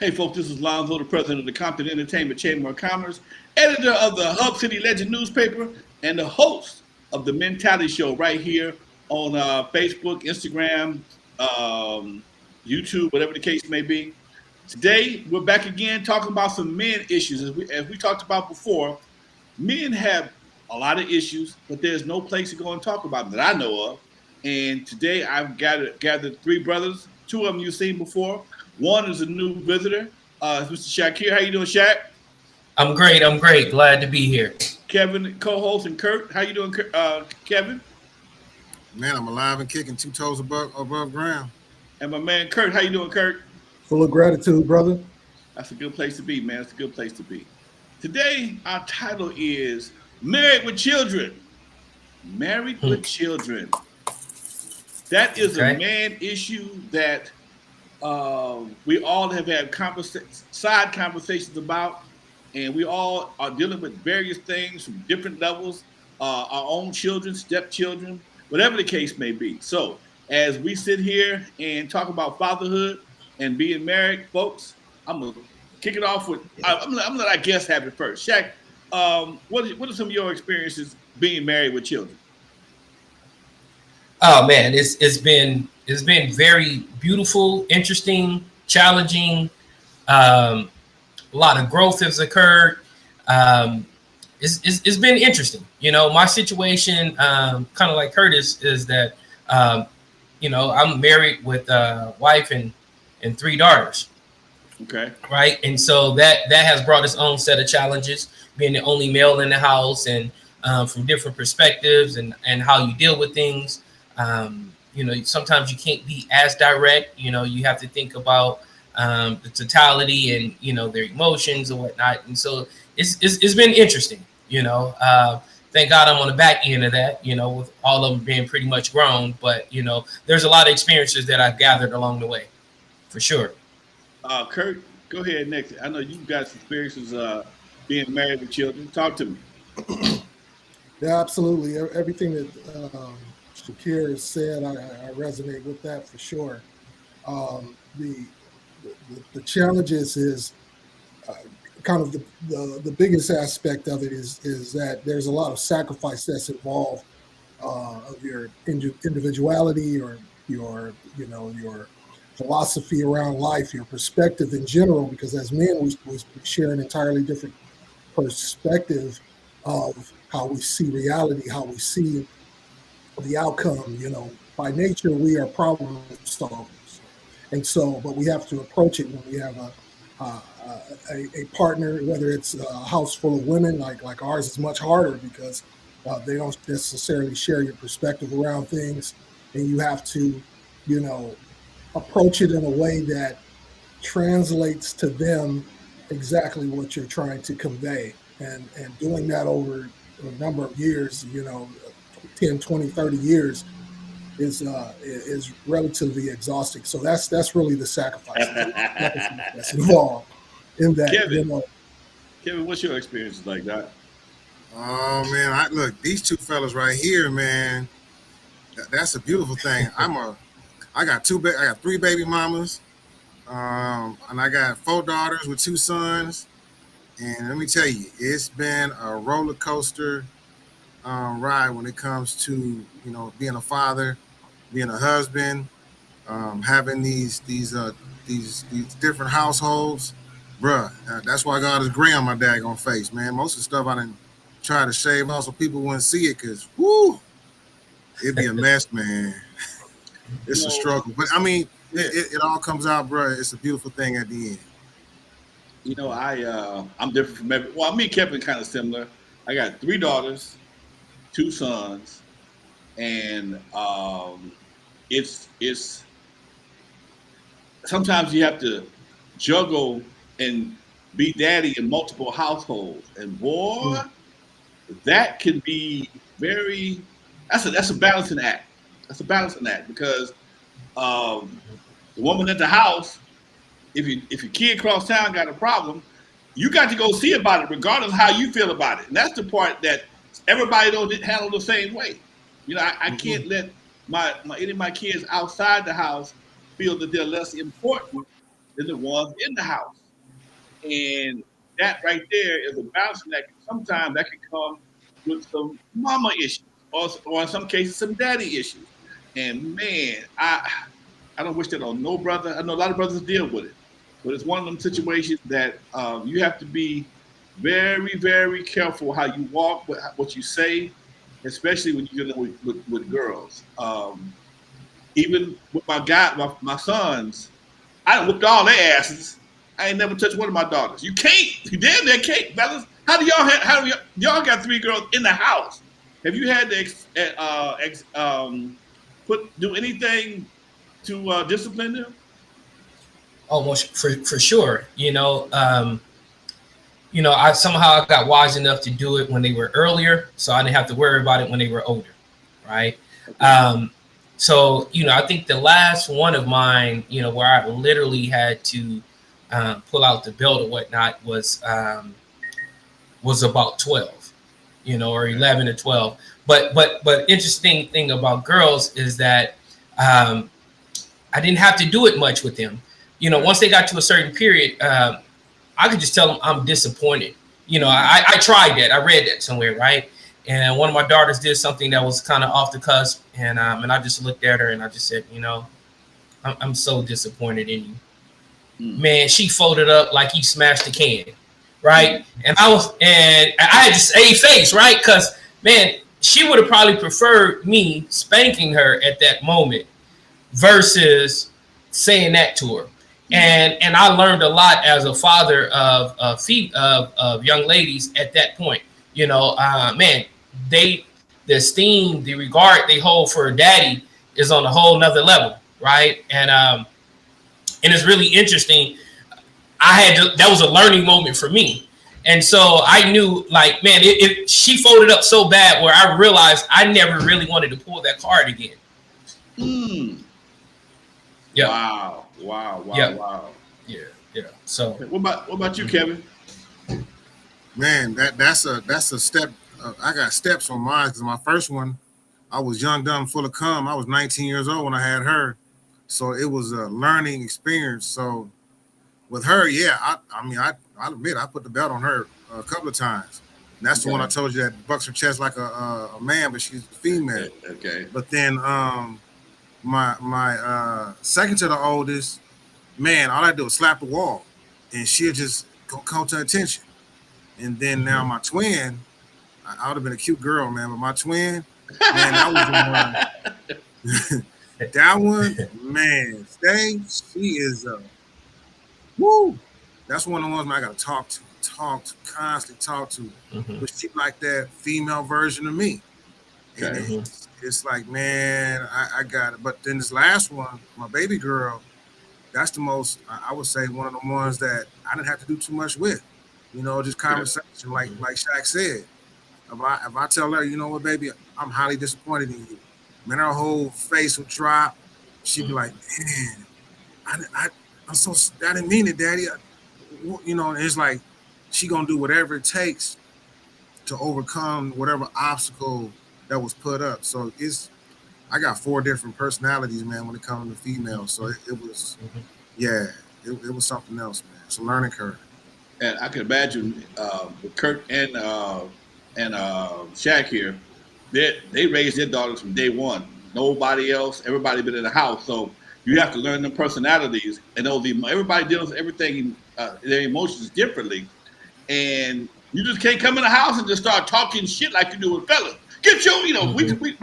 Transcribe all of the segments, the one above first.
Hey, folks, this is Lonzo, the president of the Compton Entertainment Chamber of Commerce, editor of the Hub City Legend newspaper, and the host of the Mentality Show right here on Facebook, Instagram, YouTube, whatever the case may be. Today, we're back again talking about some men issues. As we talked about before, men have a lot of issues, but there's no place to go and talk about them that I know of. And today I've gathered three brothers. Two of them you've seen before. One is a new visitor, Mr. Shakir. How you doing, Shaq? I'm great. I'm great. Glad to be here. Kevin, co-host, and Kurt. How you doing, Kevin? Man, I'm alive and kicking, 2 toes above ground. And my man Kurt. How you doing, Kurt? Full of gratitude, brother. That's a good place to be, man. That's a good place to be. Today, our title is Married with Children. Married with Children. That is a man issue that we all have had side conversations about, and we all are dealing with various things from different levels, our own children, stepchildren, whatever the case may be. So as we sit here and talk about fatherhood and being married, folks, I'm going to kick it off with, I'm going to let our guests have it first. Shaq, what are some of your experiences being married with children? Oh man, it's been very beautiful, interesting, challenging. A lot of growth has occurred. It's been interesting. You know, my situation, kind of like Curtis, is that I'm married with a wife and 3 daughters. Okay. Right, and so that has brought its own set of challenges, being the only male in the house, and from different perspectives and how you deal with things. Sometimes you can't be as direct. You have to think about the totality and their emotions and whatnot. And so it's been interesting. Thank God I'm on the back end of that. With all of them being pretty much grown, but there's a lot of experiences that I've gathered along the way, for sure. Kurt, go ahead next. I know you've got some experiences being married with children. Talk to me. Yeah, absolutely. Everything that Shakir has said, I resonate with that for sure. The challenges is kind of the biggest aspect of it is that there's a lot of sacrifice that's involved of your individuality or your philosophy around life, your perspective in general, because as men, we share an entirely different perspective of how we see reality, how we see the outcome. By nature, we are problem solvers. And so, but we have to approach it when we have a partner, whether it's a house full of women, like ours is much harder because they don't necessarily share your perspective around things. And you have to, approach it in a way that translates to them exactly what you're trying to convey. And doing that over a number of years, 10, 20, 30 years is relatively exhausting. So that's really the sacrifice that's involved in that. Kevin, what's your experience like that? Oh man, look, these two fellas right here, man. That's a beautiful thing. I got 3 baby mamas, and I got 4 daughters with 2 sons. And let me tell you, it's been a roller coaster ride when it comes to being a father, being a husband, having these different households, bruh. That's why God is gray on my daggone face, man. Most of the stuff I didn't try to shave off so people wouldn't see it, cause it'd be a mess, man. It's a struggle, but I mean, it all comes out, bruh. It's a beautiful thing at the end. I'm different from everyone. Well, me and Kevin kind of similar. I got 3 daughters, 2 sons, and it's sometimes you have to juggle and be daddy in multiple households, and boy, that can be that's a balancing act. That's a balancing act because the woman at the house, if your kid across town got a problem, you got to go see about it, regardless of how you feel about it. And that's the part that everybody don't handle the same way. I can't let any of my kids outside the house feel that they're less important than the ones in the house. And that right there is a balancing that sometimes that can come with some mama issues, or in some cases some daddy issues. And man, I don't wish that on no brother. I know a lot of brothers deal with it, but it's one of them situations that you have to be very, very careful how you walk, what you say, especially when you're dealing with girls. Even with my sons, I done whooped all their asses. I ain't never touched one of my daughters. You can't. You damn near can't, fellas. Y'all got 3 girls in the house? Have you had to do anything to discipline them? Almost for sure. I somehow got wise enough to do it when they were earlier, so I didn't have to worry about it when they were older, right? Okay. So I think the last one of mine, where I literally had to pull out the belt or whatnot was about 12, or 11 or 12. But interesting thing about girls is that I didn't have to do it much with them. Once they got to a certain period, I could just tell them I'm disappointed. I tried that. I read that somewhere, right? And one of my daughters did something that was kind of off the cusp, and I just looked at her and I just said, I'm so disappointed in you. Man, she folded up like he smashed the can, right? And I had to save face, right? Because man, she would have probably preferred me spanking her at that moment versus saying that to her. And I learned a lot as a father of young ladies at that point. Man, the esteem, the regard they hold for a daddy is on a whole nother level, right? And it's really interesting. That was a learning moment for me. And so I knew, like, man, she folded up so bad where I realized I never really wanted to pull that card again. Yep. Wow. Yep. Wow. Yeah. So what about you, Kevin? Man, that's a step. I got steps on mine because my first one, I was young, dumb, full of cum. I was 19 years old when I had her, so it was a learning experience. So with her, yeah, I'll admit I put the belt on her a couple of times. And that's the one I told you that bucks her chest like a man, but she's a female. Okay. But then my second to the oldest, man, all I do is slap the wall, and she'll just come to attention. And then now my twin, I would have been a cute girl, man, but my twin, man, that was the one. That one, man, she is woo. That's one of the ones I got to constantly talk to. But she like that female version of me. And it's like, man, I got it. But then this last one, my baby girl, that's the most, I would say, one of the ones that I didn't have to do too much with. Just conversation, like Shaq said. If I tell her, you know what, baby, I'm highly disappointed in you. Man, her whole face would drop. She'd be like, man, I'm so, I didn't mean it, Daddy. And it's like she gonna do whatever it takes to overcome whatever obstacle that was put up. So I got 4 different personalities, man, when it comes to females. So it was, it was something else, man. It's a learning curve. And I can imagine with Kurt and Shaq here, they raised their daughters from day one. Nobody else, everybody been in the house. So you have to learn them personalities and everybody deals with everything, their emotions differently. And you just can't come in the house and just start talking shit like you do with fellas. Get your, we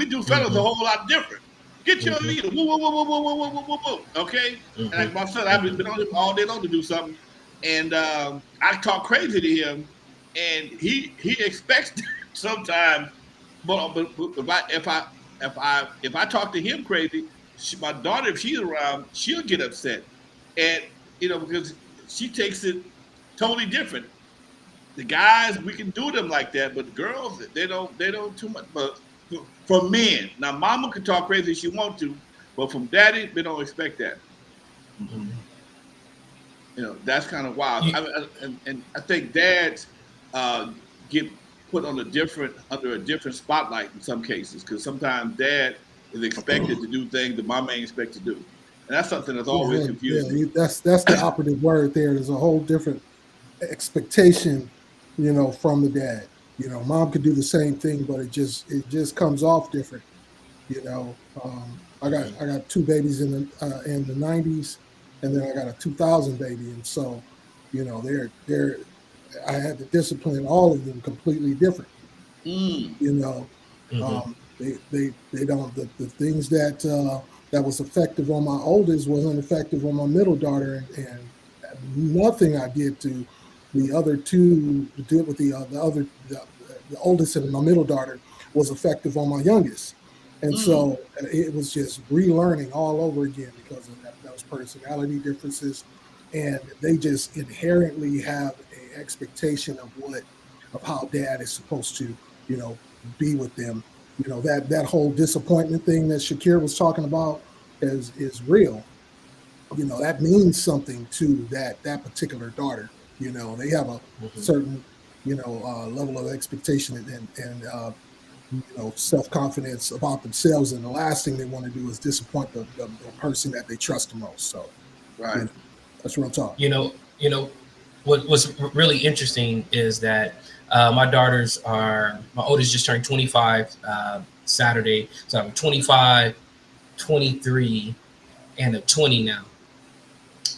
do fellas a whole lot different. Get your, whoa, okay? And like my son, I've been on him all day long to do something. And I talk crazy to him, and he expects sometimes. But if I talk to him crazy, my daughter, if she's around, she'll get upset, and because she takes it totally different. The guys, we can do them like that, but the girls, they don't too much. But for men, now mama can talk crazy if she want to, but from daddy, they don't expect that. That's kind of wild. And I think dads get put on under a different spotlight in some cases, because sometimes dad is expected to do things that mama ain't expected to do. And that's something that's always Yeah, confused me. that's the operative word there. There's a whole different expectation, from the dad. Mom could do the same thing, but it just comes off different. I got two babies in the '90s, and then I got a 2000 baby, and so they're I had to discipline all of them completely different. Mm, You know, Mm-hmm. they don't the things that was effective on my oldest wasn't effective on my middle daughter, and nothing I did to the other two did with the oldest and my middle daughter was effective on my youngest. And mm, so it was just relearning all over again because of those personality differences, and they just inherently have a expectation of how dad is supposed to, you know, be with them. That whole disappointment thing that Shakir was talking about is real. That means something to that particular daughter. They have a Mm-hmm. certain level of expectation and self confidence about themselves, and the last thing they want to do is disappoint the person that they trust the most. So you right. know that's real talk. You know, what's really interesting is that my oldest just turned 25 Saturday, so I'm 25, 23, and a 20 now.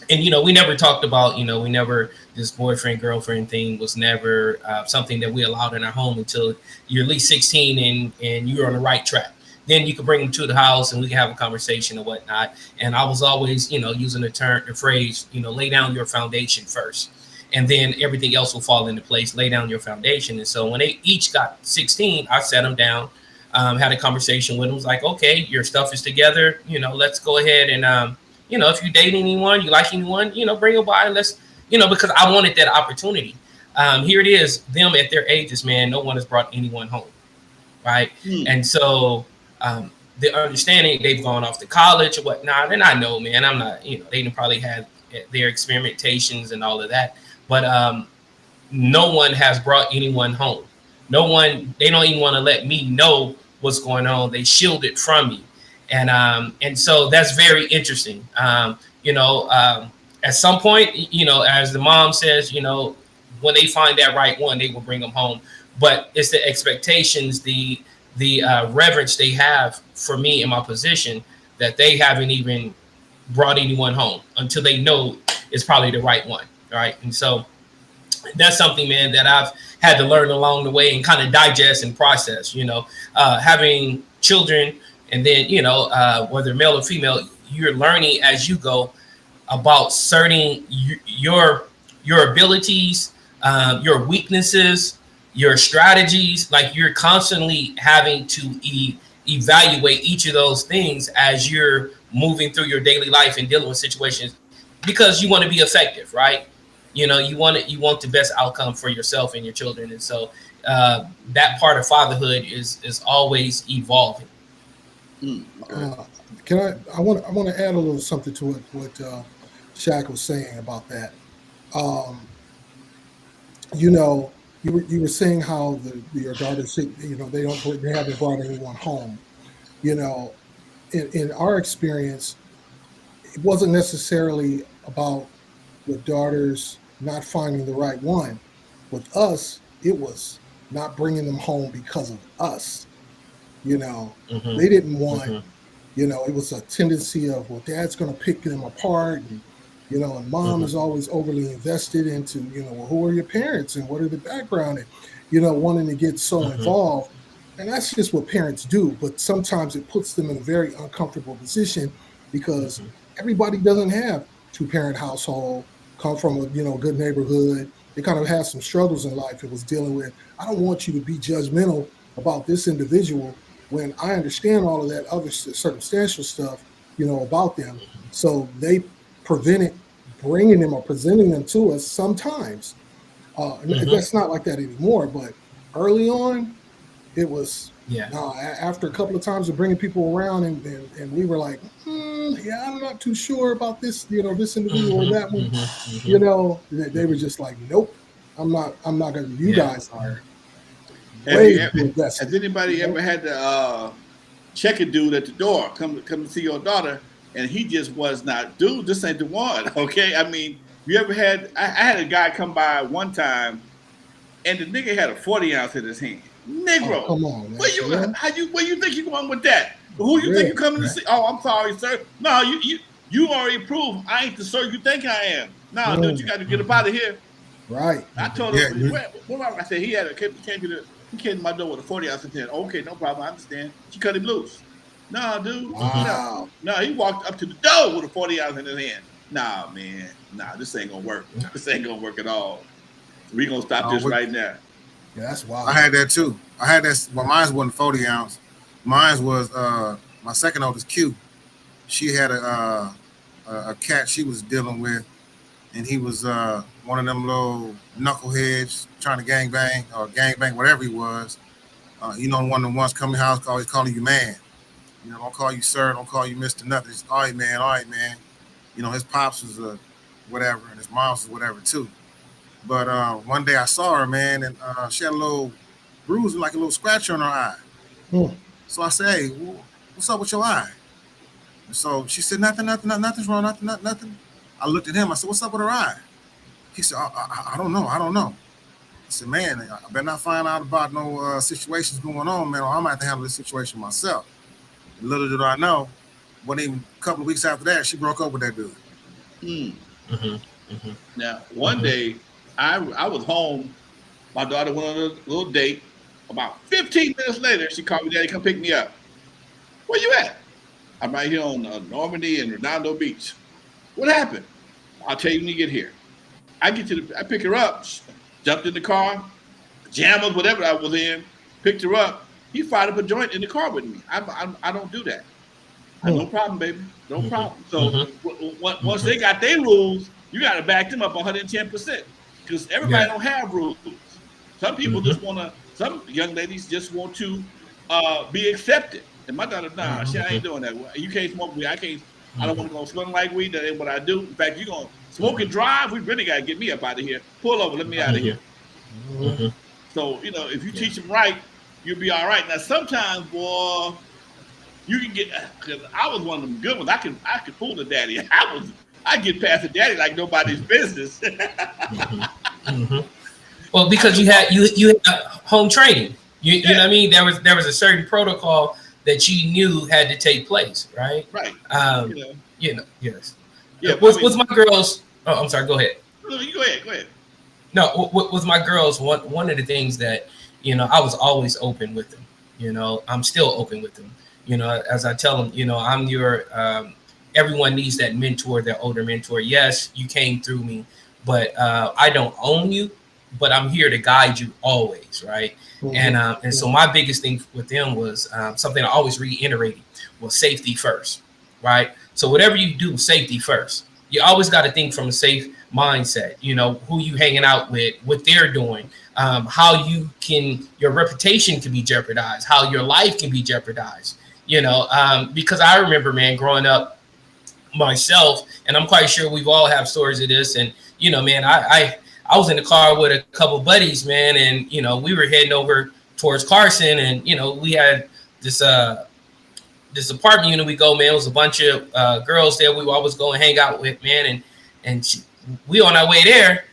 And we never talked about, we never, this boyfriend girlfriend thing was never something that we allowed in our home until you're at least 16 and you're on the right track. Then you could bring them to the house and we can have a conversation or whatnot. And I was always, using the phrase, lay down your foundation first, and then everything else will fall into place. Lay down your foundation. And so when they each got 16, I sat them down, had a conversation with them. Was like, okay, your stuff is together. Let's go ahead and if you date anyone, you like anyone, bring them by. Let's, because I wanted that opportunity. Here it is, them at their ages, man. No one has brought anyone home, right? Mm, And so the understanding they've gone off to college or whatnot, and I know, man, I'm not, they probably had their experimentations and all of that, but no one has brought anyone home. No one, they don't even want to let me know what's going on. They shield it from me. And so that's very interesting. At some point, as the mom says, when they find that right one, they will bring them home. But it's the expectations, the reverence they have for me in my position, that they haven't even brought anyone home until they know it's probably the right one, right? And so that's something, man, that I've had to learn along the way and kind of digest and process. Having children, and then whether male or female, you're learning as you go about certain your abilities, your weaknesses, your strategies. Like, you're constantly having to evaluate each of those things as you're moving through your daily life and dealing with situations, because you want to be effective, right? You want the best outcome for yourself and your children. And so that part of fatherhood is always evolving. mm, okay. Uh, can I want to add a little something to what Shaq was saying about that. Um, you were saying how your daughter said, they haven't brought anyone home. You know, in our experience, it wasn't necessarily about the daughters not finding the right one. With us, it was not bringing them home because of us. You know, Mm-hmm. they didn't want, Mm-hmm. it was a tendency of, well, dad's going to pick them apart. And mom Mm-hmm. is always overly invested into, well, who are your parents and what are the background, and, wanting to get so Mm-hmm. involved. And that's just what parents do. But sometimes it puts them in a very uncomfortable position because Mm-hmm. everybody doesn't have two-parent household, come from a, good neighborhood. They kind of have some struggles in life. It was dealing with, I don't want you to be judgmental about this individual when I understand all of that other circumstantial stuff, about them. So they prevented bringing them or presenting them to us sometimes. And Mm-hmm. that's not like that anymore. But early on, it was, Yeah. no. After a couple of times of bringing people around, and we were like, yeah, I'm not too sure about this, this individual or that Mm-hmm. one. Mm-hmm. Mm-hmm. They were just like, nope, I'm not going to. You Yeah. guys are Have way you too has invested. anybody ever had to check a dude at the door, come to see your daughter, and he just was not, dude, this ain't the one. Okay. I mean, you ever had, I had a guy come by one time and the nigga had a 40 ounce in his hand. Oh, Negro. come on, man. Where you think you going with that? Who you think you coming to see? Oh, I'm sorry, sir. No, you already proved I ain't the sir you think I am. No, dude, you got to get up out of here. Right. I told him, I said he came to my door with a 40 ounce in his hand. Okay, no problem. I understand. She cut him loose. No, dude. Wow. No, he walked up to the door with a 40 ounce in his hand. Nah, man. Nah, this ain't gonna work. This ain't gonna work at all. We gonna stop this right now. Yeah, that's wild. I had that too. I had that. Well, mine wasn't 40 ounce. Mine was my second oldest Q. She had a cat she was dealing with, and he was one of them little knuckleheads trying to gangbang, whatever he was. You know, one of the ones coming to the house always calling you man. You know, don't call you sir, don't call you Mr. Nothing. Just, all right, man. You know, his pops was whatever, and his mom's was whatever too. But one day I saw her, man, and she had a little bruise, like a little scratch on her eye. So I said, hey, what's up with your eye? And so she said, nothing's wrong, nothing. I looked at him. I said, what's up with her eye? He said, I don't know. I said, man, I better not find out about no situations going on, man, or I'm going to have to handle this situation myself. And little did I know, wasn't even a couple of weeks after that, she broke up with that dude. Now, one day, I was home. My daughter went on a little date. About 15 minutes later, she called me, Daddy, come pick me up. Where you at? I'm right here on Normandy and Redondo Beach. What happened? I'll tell you when you get here. I pick her up, jumped in the car, pajamas, whatever I was in, picked her up. He fired up a joint in the car with me. I don't do that. No problem, baby. No problem. So once they got their rules, you got to back them up 110% because everybody don't have rules. Some people just want to. Some young ladies just want to be accepted. And my daughter, nah, she ain't doing that. You can't smoke weed. I can't. I don't want to go smelling like weed. That ain't what I do. In fact, you gonna smoke and drive. We really got to get me up out of here. Pull over. Let me out of here. So you know, if you teach them right, you'll be all right. Now sometimes, boy, you can get. Cause I was one of them good ones. I could fool the daddy. I get past the daddy like nobody's business. Well, because you had home training. You know what I mean? There was a certain protocol that you knew had to take place, right? Right. Yes. Yeah. With my girls. Oh, I'm sorry. Go ahead. No, you go ahead. No, with my girls, one of the things that I was always open with them. I'm still open with them. As I tell them, I'm your. Everyone needs that mentor, their older mentor. Yes, you came through me, but I don't own you. But I'm here to guide you always, right? And so my biggest thing with them was something I always reiterated was safety first, right? So whatever you do, safety first. You always got to think from a safe mindset. Who you hanging out with, what they're doing, how your reputation can be jeopardized, how your life can be jeopardized. Because I remember, man, growing up myself, and I'm quite sure we've all have stories of this. And man, I was in the car with a couple of buddies, man, and we were heading over towards Carson, and we had this apartment unit we go, man. It was a bunch of girls there we would always go and hang out with, man, and we on our way there,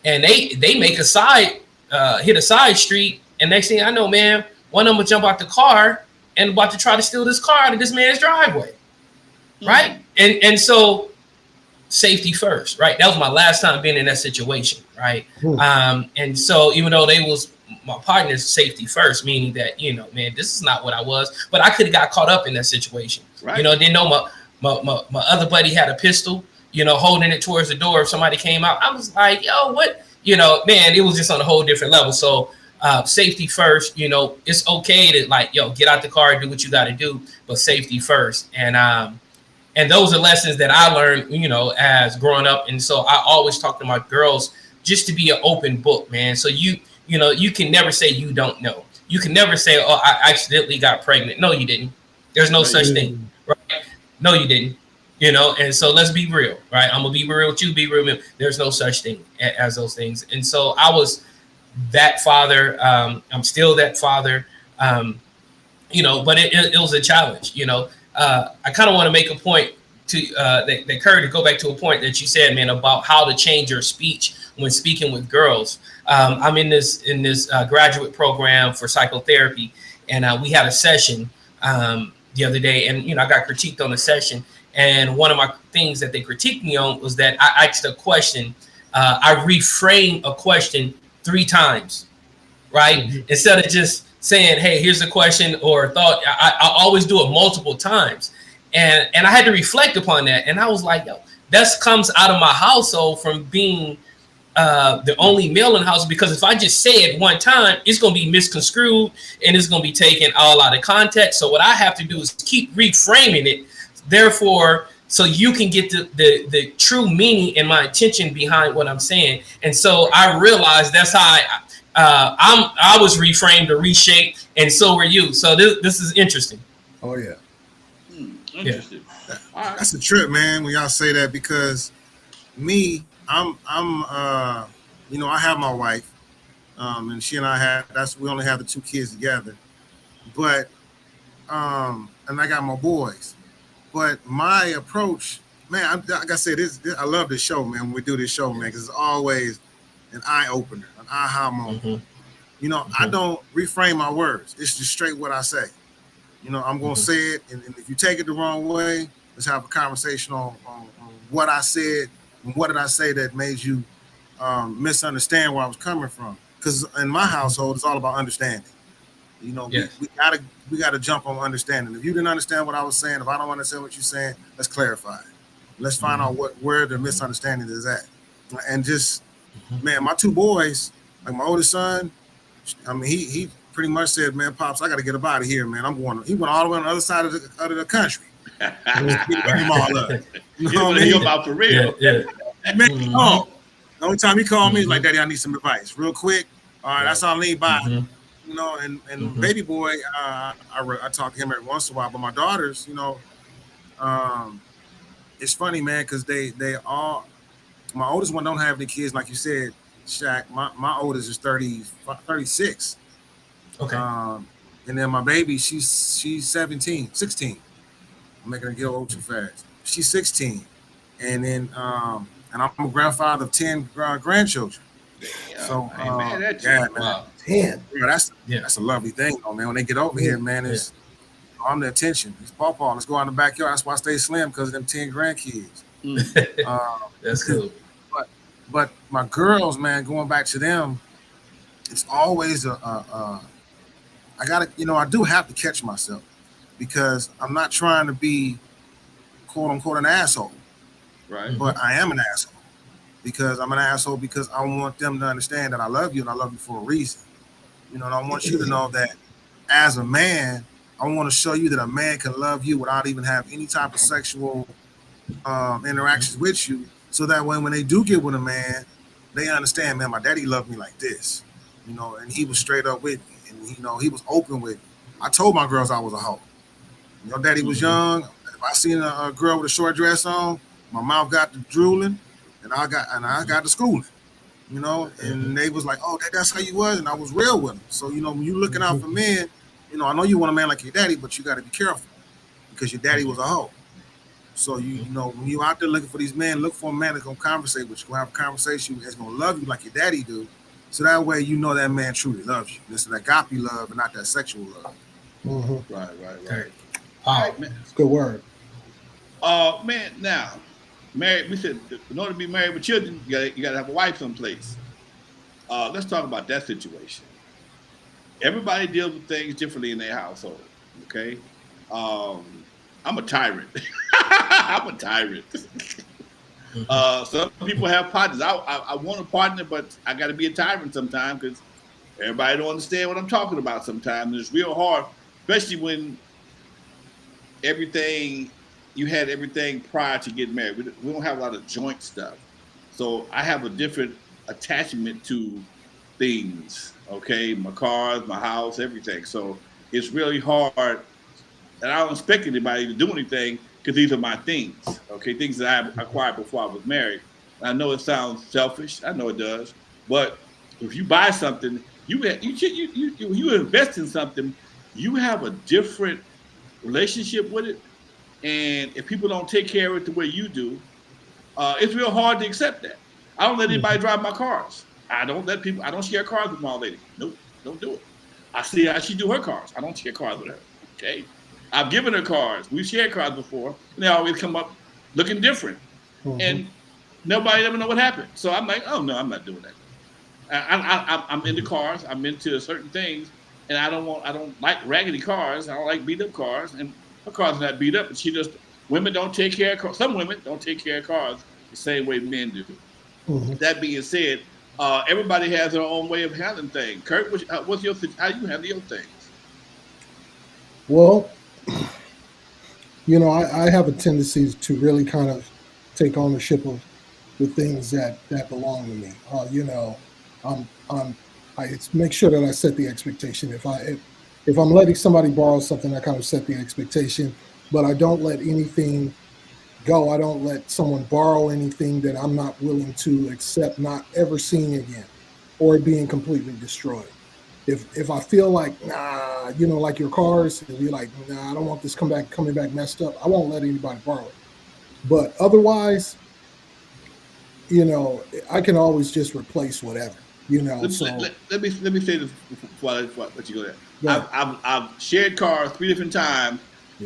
and they make hit a side street, and next thing I know, man, one of them would jump out the car and about to try to steal this car out of this man's driveway, right? And so safety first, right? That was my last time being in that situation, right? And so even though they was my partner's safety first, meaning that, man, this is not what I was, but I could have got caught up in that situation. Right. Didn't know my other buddy had a pistol, holding it towards the door. If somebody came out, I was like, yo, what? Man, it was just on a whole different level. So safety first, it's okay to get out the car, do what you got to do, but safety first. And those are lessons that I learned, as growing up. And so I always talk to my girls just to be an open book, man. So you can never say you don't know. You can never say, oh, I accidentally got pregnant. No, you didn't. There's no such thing, right? No, you didn't. And so let's be real, right? I'm gonna be real with you, be real with me. There's no such thing as those things. And so I was that father. I'm still that father. But it was a challenge. I kind of want to make a point that Curry, to go back to a point that you said, man, about how to change your speech when speaking with girls. I'm in this graduate program for psychotherapy, and we had a session the other day, and I got critiqued on the session. And one of my things that they critiqued me on was that I asked a question. I reframed a question 3 times, right? Mm-hmm. Instead of just saying, hey, here's the question or a thought, I always do it multiple times. And I had to reflect upon that. And I was like, yo, that comes out of my household from being the only male in the house, because if I just say it one time, it's going to be misconstrued and it's going to be taken all out of context. So what I have to do is keep reframing it. Therefore, so you can get the true meaning and my intention behind what I'm saying. And so I realized that's how I was reframed or reshaped, and so were you. So this is interesting. Oh yeah. Interesting. Yeah. That's a trip, man, when y'all say that, because me, I'm I have my wife, and she and I we only have the 2 kids together, but and I got my boys. But my approach, man, like I said, I love this show, man. When we do this show, man, because it's always an eye opener, an aha moment. Mm-hmm. I don't reframe my words. It's just straight what I say. I'm going to say it, and if you take it the wrong way, let's have a conversation on what I said and what did I say that made you misunderstand where I was coming from. Because in my household, it's all about understanding. Yes. we gotta jump on understanding. If you didn't understand what I was saying, if I don't understand what you're saying, let's clarify it. Let's find out where the misunderstanding is at. And just, man, my 2 boys, like my oldest son, I mean, he pretty much said, man, Pops, I got to get up out of here, man. He went all the way on the other side of the country. Him all up. You know what I mean? About for real. Yeah. Man, the only time he called me, he's like, Daddy, I need some advice. Real quick. All right, that's all I need by. And baby boy, I talk to him every once in a while. But my daughters, it's funny, man, because they all, my oldest one don't have any kids, like you said, Shaq. My oldest is 36. Okay. And then my baby, she's 16. I'm making her get old too fast. She's 16. And then and I'm a grandfather of 10 grandchildren. Yeah, so man, that's wow. 10. That's a lovely thing, though, man. When they get over here, man, it's on the attention. It's Pawpaw. Let's go out in the backyard. That's why I stay slim, because of them 10 grandkids. That's cool. But my girls, man, going back to them, it's always I gotta, I do have to catch myself, because I'm not trying to be quote unquote an asshole. Right. But I am an asshole, because I'm an asshole because I want them to understand that I love you, and I love you for a reason. And I want you to know that as a man, I want to show you that a man can love you without even having any type of sexual interactions with you. So that when they do get with a man, they understand, man, my daddy loved me like this, and he was straight up with me, and he was open with me. I told my girls I was a hoe. Daddy was young. If I seen a girl with a short dress on, my mouth got to drooling, and I got to schooling. And they was like, oh, that's how you was, and I was real with them. So when you looking out for men, I know you want a man like your daddy, but you got to be careful, because your daddy was a hoe. So when you out there looking for these men, look for a man that's gonna conversate with you, gonna have a conversation that's gonna love you like your daddy do. So that way that man truly loves you. This is that agape love and not that sexual love. Mm-hmm. Right. Right, man. It's a good word. Man, now, married. We said in order to be married with children, you gotta have a wife someplace. Let's talk about that situation. Everybody deals with things differently in their household. Okay. I'm a tyrant. I'm a tyrant. Some people have partners. I want a partner, but I got to be a tyrant sometimes, because everybody don't understand what I'm talking about sometimes. And it's real hard, especially when you had everything prior to getting married. We don't have a lot of joint stuff. So I have a different attachment to things, okay? My cars, my house, everything. So it's really hard. And I don't expect anybody to do anything, because these are my things, okay? Things that I acquired before I was married. I know it sounds selfish. I know it does. But if you buy something, you invest in something, you have a different relationship with it And if people don't take care of it the way you do, it's real hard to accept that. I don't let anybody drive my cars. I don't share cars with my old lady. Nope, don't do it. I see how she do her cars. I don't share cars with her. Okay. I've given her cars. We've shared cars before, and they always come up looking different. And nobody ever know what happened. So I'm like, oh no, I'm not doing that. I'm into cars. I'm into certain things, and I don't like raggedy cars. I don't like beat up cars, and her car's not beat up. But women don't take care of cars. Some women don't take care of cars the same way men do. That being said, everybody has their own way of handling things. Kurt, what's your how you handle your things? Well, you know, I have a tendency to really kind of take ownership of the things that belong to me. You know, I make sure that I set the expectation. If I'm letting somebody borrow something, I kind of set the expectation, but I don't let anything go. I don't let someone borrow anything that I'm not willing to accept, not ever seeing again, or being completely destroyed. If I feel like, nah, you know, like your cars, and you're like, nah, I don't want this coming back messed up, I won't let anybody borrow it. But otherwise, you know, I can always just replace whatever, you know. Let me say this before I let you go there. I've shared cars 3 different times,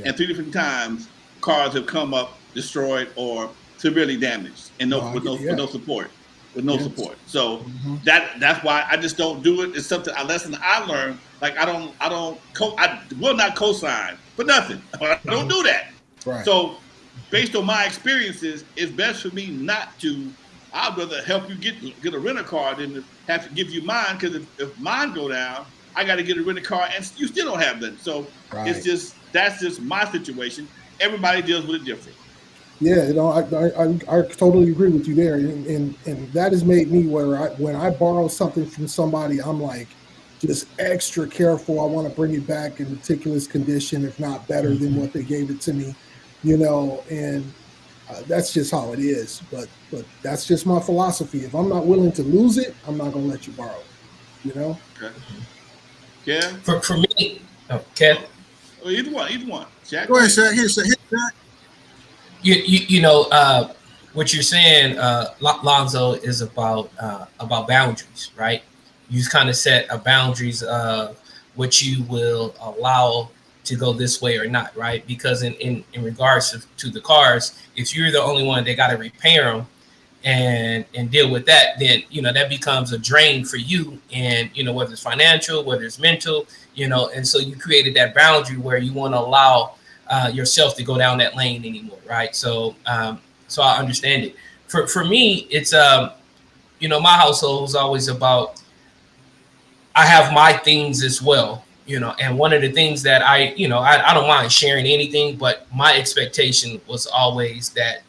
and 3 different times cars have come up destroyed or severely damaged, and with no support. So that's why I just don't do it. It's something a lesson I learned. Like I will not co-sign for nothing. I don't do that. Right. So based on my experiences, it's best for me not to. I'd rather help you get a rental car than to have to give you mine, because if mine go down, I got to get a rental car and you still don't have that. So that's just my situation. Everybody deals with it different. Yeah, you know, I totally agree with you there, and that has made me where when I borrow something from somebody, I'm like just extra careful. I want to bring it back in meticulous condition, if not better than what they gave it to me, you know, and that's just how it is. But that's just my philosophy. If I'm not willing to lose it, I'm not going to let you borrow it, you know? Okay. Yeah. For me, Ken? Either one. Jack, go ahead, Shaq. Here, Jack. You know, what you're saying, Lonzo, is about boundaries, right? You kind of set a boundaries of what you will allow to go this way or not, right? Because in regards to the cars, if you're the only one that got to repair them and deal with that, then, you know, that becomes a drain for you. And, you know, whether it's financial, whether it's mental, you know, and so you created that boundary where you want to allow yourself to go down that lane anymore, right? So so I understand it. For me, it's you know, my household is always about, I have my things as well, you know, and one of the things that I don't mind sharing anything, but my expectation was always that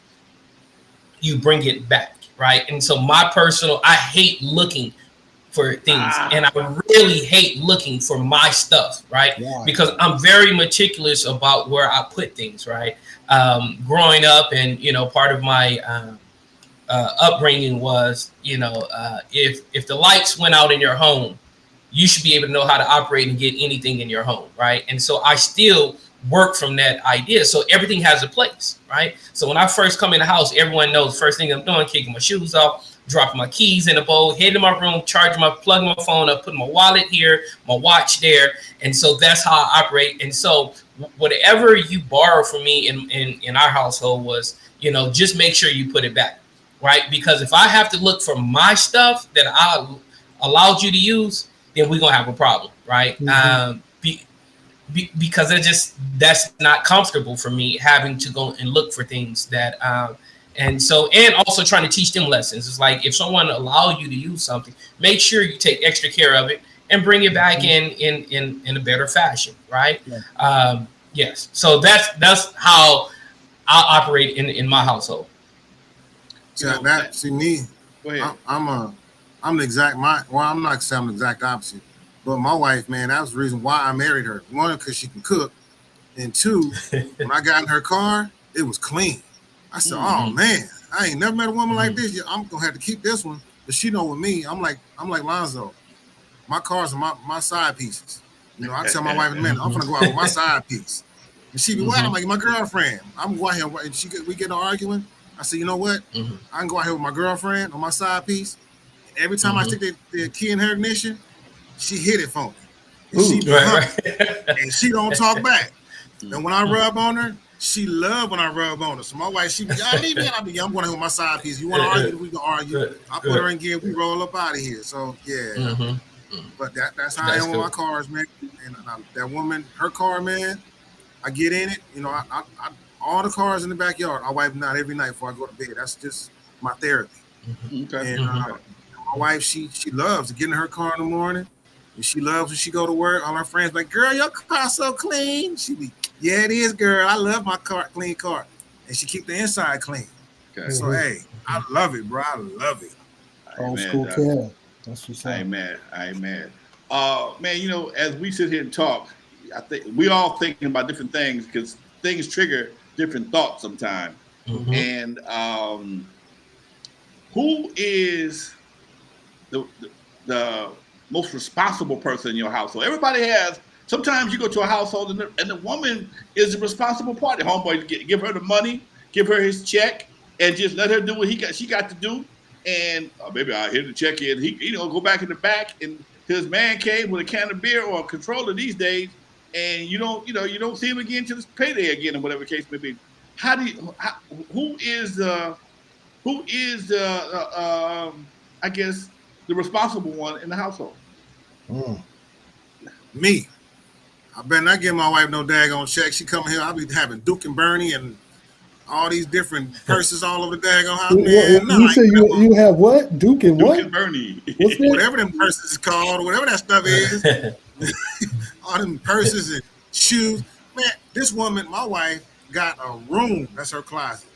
you bring it back, right? And so I hate looking for things, and I really hate looking for my stuff, right? Because I'm very meticulous about where I put things, right? Growing up, and, you know, part of my upbringing was, you know, if the lights went out in your home, you should be able to know how to operate and get anything in your home, right? And so I still work from that idea. So everything has a place, right? So when I first come in the house, everyone knows the first thing I'm doing, kicking my shoes off, dropping my keys in a bowl, heading to my room, plugging my phone up, putting my wallet here, my watch there. And so that's how I operate. And so whatever you borrow from me in our household was, you know, just make sure you put it back, right? Because if I have to look for my stuff that I allowed you to use, then we're going to have a problem, right? Because that's not comfortable for me, having to go and look for things that and also trying to teach them lessons. It's like, if someone allow you to use something, make sure you take extra care of it and bring it back in a better fashion, right? Yes. So that's how I operate in my household. See me. Go ahead. I'm the exact I'm not saying I'm the exact opposite, but my wife, man, that was the reason why I married her. One, because she can cook, and two, when I got in her car, it was clean. I said, oh man, I ain't never met a woman like this. I'm gonna have to keep this one. But she know with me, I'm like Lonzo. My cars are my side pieces. You know, I tell my wife in a minute, I'm gonna go out with my side piece. And she be, what? I'm like, my girlfriend. I'm going out here. And we get to arguing. I said, you know what? I can go out here with my girlfriend on my side piece. Every time I stick the key in her ignition, she hit it for me. And she be and she don't talk back. And when I rub on her, she love when I rub on her. So my wife, she be, y'all leave me. I'm going with my side piece. You want to argue? We can argue. I put her in gear. We roll up out of here. So yeah. But that's how I am with my cars, man. And that woman, her car, man. I get in it. You know, I all the cars in the backyard, I wipe them out every night before I go to bed. That's just my therapy. Okay. And my wife, she loves to get in her car in the morning. And she loves when she go to work. All her friends like, girl, your car's so clean. She be, yeah, it is, girl. I love my clean car. And she keep the inside clean. Okay. So, hey, I love it, bro. I love it. Old school care. That's what's up. Amen. Man, you know, as we sit here and talk, I think we all thinking about different things because things trigger different thoughts sometimes. And who is the most responsible person in your household? Everybody has. Sometimes you go to a household and the woman is the responsible party. Homeboy, give her the money, give her his check, and just let her do what she got to do. And maybe I'll hit the check in. He go back in the back and to his man cave with a can of beer or a controller these days, and you don't see him again till it's payday again, or whatever the case may be. Who is I guess the responsible one in the household? Me. I better not give my wife no daggone check. She come here, I'll be having Duke and Bernie and all these different purses all over the daggone house. Man, you say you have what? Duke and what? Duke and Bernie. Whatever them purses is called, or whatever that stuff is. All them purses and shoes. Man, this woman, my wife, got a room. That's her closet.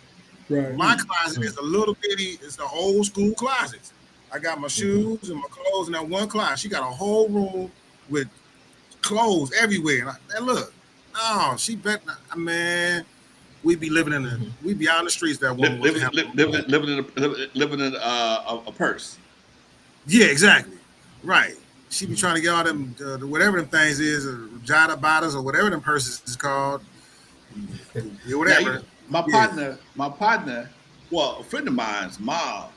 Right. My closet is a little bitty, it's the old school closet. I got my shoes and my clothes in that one closet. She got a whole room with clothes everywhere. And look, she bet, man, we be living in we be out in the streets. That woman living in a purse. Yeah, exactly. Right. She be trying to get all them whatever them things is, Jada Badas or whatever them purses is called. Whatever. My partner. Well, a friend of mine's mom.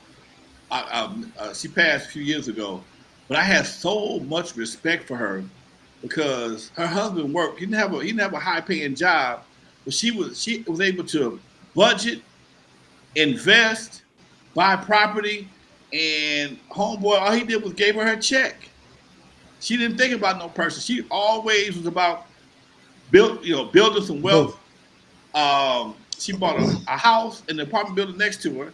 She passed a few years ago, but I had so much respect for her because her husband worked. He didn't have a high paying job, but she was able to budget, invest, buy property, and homeboy, all he did was gave her check. She didn't think about no person. She always was about building some wealth. She bought a house in the apartment building next to her,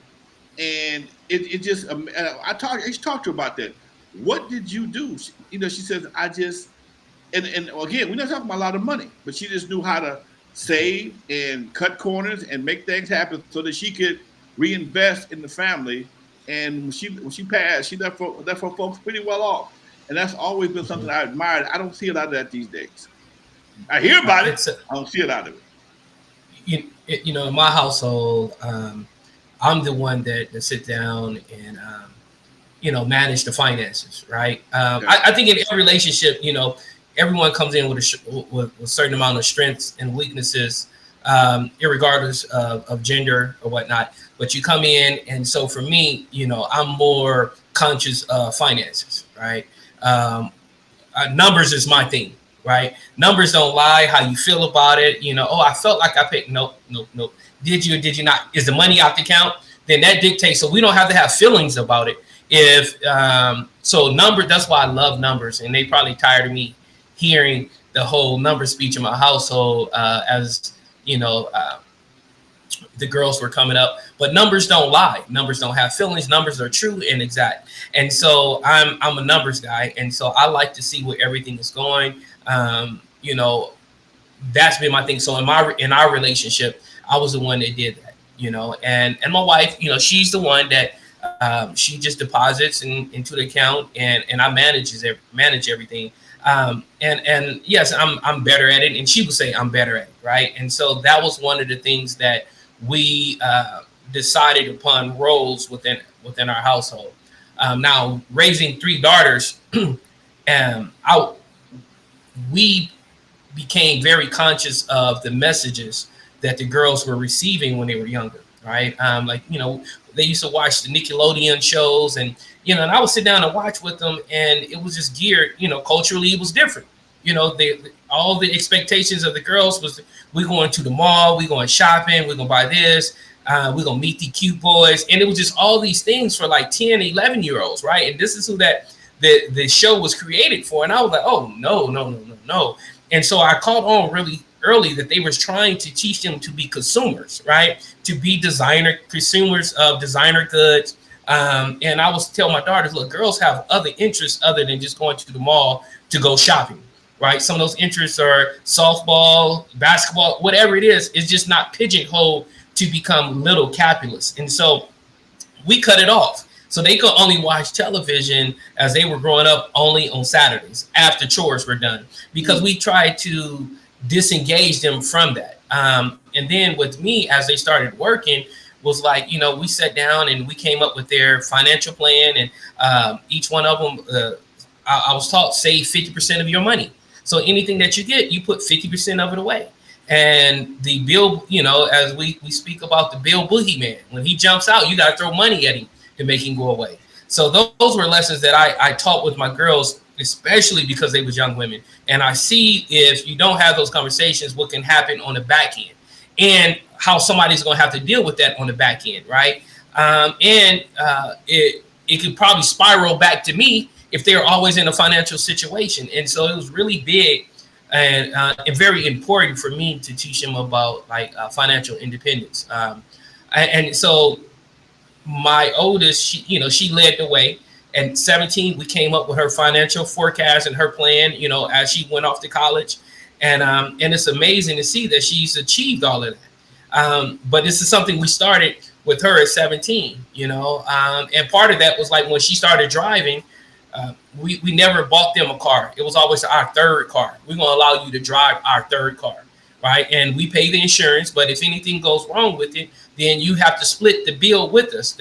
and it just I talked to her about that. What did you do? She says I just and again, we're not talking about a lot of money, but she just knew how to save and cut corners and make things happen so that she could reinvest in the family. And when she passed, she left her folks pretty well off. And that's always been something I admired. I don't see a lot of that these days. I hear about it. I don't see a lot of it. In my household, I'm the one that sit down and manage the finances, right? I think in every relationship, everyone comes in with a certain amount of strengths and weaknesses, irregardless of gender or whatnot. But you come in, and so for me, I'm more conscious of finances, right? Numbers is my thing, right? Numbers don't lie. How you feel about it, I felt like I paid. Nope. Did you not? Is the money out the account? Then that dictates. So we don't have to have feelings about it. So numbers, that's why I love numbers, and they probably tired of me hearing the whole number speech in my household as the girls were coming up. But numbers don't lie. Numbers don't have feelings. Numbers are true and exact. And so I'm a numbers guy, and so I like to see where everything is going. That's been my thing. So in our relationship, I was the one that did that. And my wife, she's the one that she just deposits into the account, and I manage everything. And yes, I'm better at it, and she would say I'm better at it, right? And so that was one of the things that we decided upon roles within our household. Now, raising 3 daughters, we became very conscious of the messages that the girls were receiving when they were younger, right? Like, you know, they used to watch the Nickelodeon shows, and, you know, and I would sit down and watch with them, and it was just geared, you know, culturally it was different. You know, all the expectations of the girls was, we going to the mall, we going shopping, we're going to buy this, we're going to meet the cute boys. And it was just all these things for like 10, 11-year-olds, right? And this is who the show was created for. And I was like, oh, no. And so I caught on really early that they was trying to teach them to be consumers, right? To be consumers of designer goods. And I was telling my daughters, look, girls have other interests other than just going to the mall to go shopping, right? Some of those interests are softball, basketball, whatever it is. It's just not pigeonholed to become little capitalists. And so we cut it off. So they could only watch television as they were growing up only on Saturdays after chores were done, because we tried to disengage them from that. And then with me, as they started working, was like, you know, we sat down and we came up with their financial plan, and each one of them, I was taught, save 50% of your money. So anything that you get, you put 50% of it away. And the bill, you know, as we speak about the bill boogeyman, when he jumps out, you got to throw money at him to make him go away. So those were lessons that I taught with my girls, especially because they was young women. And I see, if you don't have those conversations, what can happen on the back end, and how somebody's going to have to deal with that on the back end, right? It could probably spiral back to me if they're always in a financial situation. And so it was really big and very important for me to teach them about like financial independence. And so my oldest, she led the way. At 17, we came up with her financial forecast and her plan, you know, as she went off to college. And it's amazing to see that she's achieved all of that. But this is something we started with her at 17, you know, and part of that was like when she started driving, we never bought them a car. It was always our third car. We're going to allow you to drive our third car, right? And we pay the insurance, but if anything goes wrong with it, then you have to split the bill with us.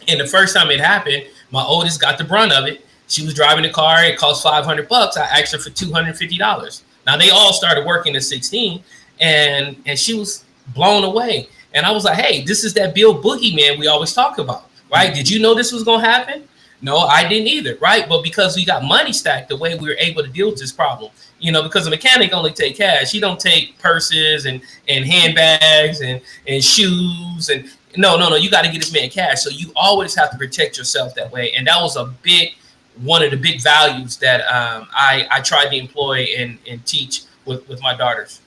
And the first time it happened, my oldest got the brunt of it. She was driving the car. It cost $500. I asked her for $250. Now they all started working at 16, and she was blown away. And I was like, hey, this is that bill boogeyman we always talk about, right? Did you know this was going to happen? No, I didn't either, right? But because we got money stacked away, we were able to deal with this problem, you know, because a mechanic only take cash. He don't take purses and handbags and shoes. And no, you got to get this man cash. So you always have to protect yourself that way. And that was one of the big values that I tried to employ and teach with my daughters.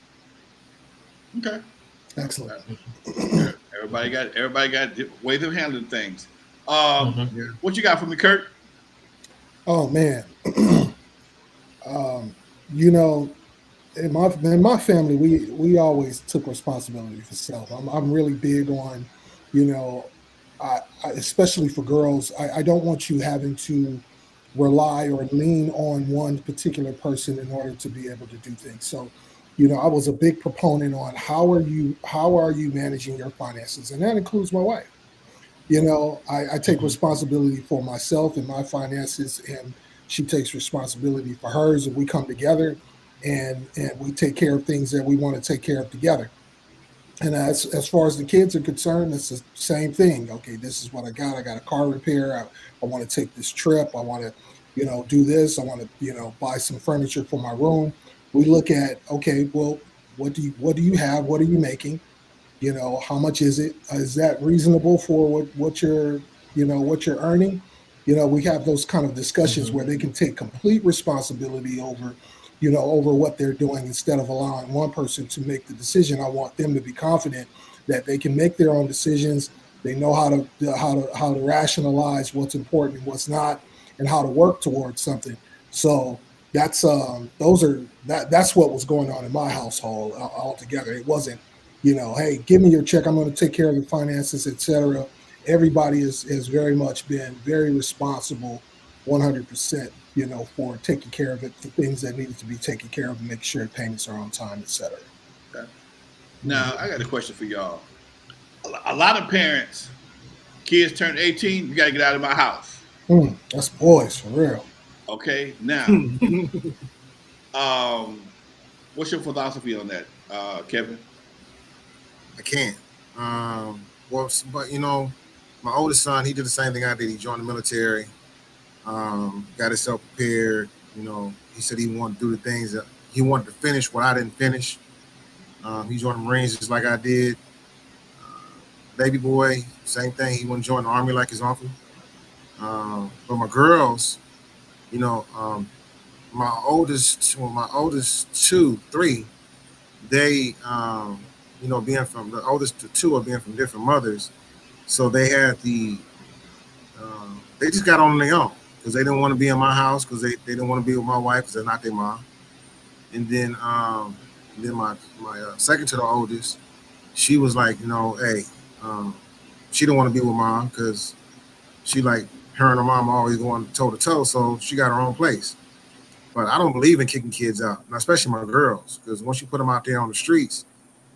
Okay. Excellent. Everybody got ways of handling things. What you got for me, Kurt? Oh man. You know, in my family, we always took responsibility for self. I'm really big on, you know, I especially for girls, I don't want you having to rely or lean on one particular person in order to be able to do things. So, you know, I was a big proponent on how are you managing your finances, and that includes my wife. You know, I take responsibility for myself and my finances, and she takes responsibility for hers, and we come together and we take care of things that we want to take care of together. And as far as the kids are concerned, it's the same thing. Okay, this is what I got. I got a car repair. I want to take this trip. I want to, you know, do this. I want to, you know, buy some furniture for my room. We look at, okay, well, what do you have? What are you making? You know, how much is it? Is that reasonable for what you're earning? You know, we have those kind of discussions where they can take complete responsibility over what they're doing instead of allowing one person to make the decision. I want them to be confident that they can make their own decisions. They know how to rationalize what's important and what's not, and how to work towards something. So that's that's what was going on in my household altogether. It wasn't, you know, hey, give me your check, I'm going to take care of the finances, etc. Everybody has very much been very responsible, 100%, you know, for taking care of it, the things that needed to be taken care of, and make sure payments are on time, etc. Okay. Now, I got a question for y'all. A lot of parents, kids turn 18, you got to get out of my house. That's boys, for real. Okay, now, What's your philosophy on that, Kevin? I can't. Well, but my oldest son, he did the same thing I did. He joined the military, got himself prepared. He said he wanted to do the things that he wanted to finish what I didn't finish. He joined the Marines just like I did. Baby boy, same thing. He wanted to join the Army like his uncle. But my girls, you know, um, my oldest two, three, they, being from the oldest two are being from different mothers, so they had they just got on their own because they didn't want to be in my house because they didn't want to be with my wife because they're not their mom. And then my second to the oldest, she was like, hey, um, she didn't want to be with mom because she like her and her mom always going toe to toe, so she got her own place. But I don't believe in kicking kids out, and especially my girls, because once you put them out there on the streets,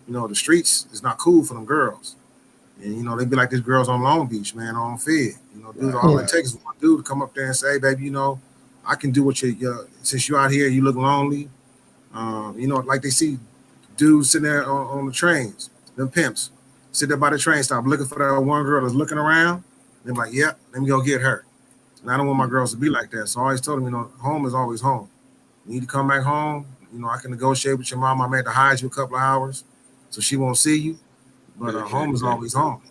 the streets is not cool for them girls. And they be like these girls on Long Beach, man, on Fed. Dude, Right, all it right. takes is one dude to come up there and say, hey, baby, I can do what since you out here, you look lonely. Like they see dudes sitting there on the trains, them pimps, sit there by the train stop looking for that one girl that's looking around. They're like, yeah, let me go get her. And I don't want my girls to be like that. So I always told them, home is always home. You need to come back home. I can negotiate with your mom. I may have to hide you a couple of hours so she won't see you. But home is always home,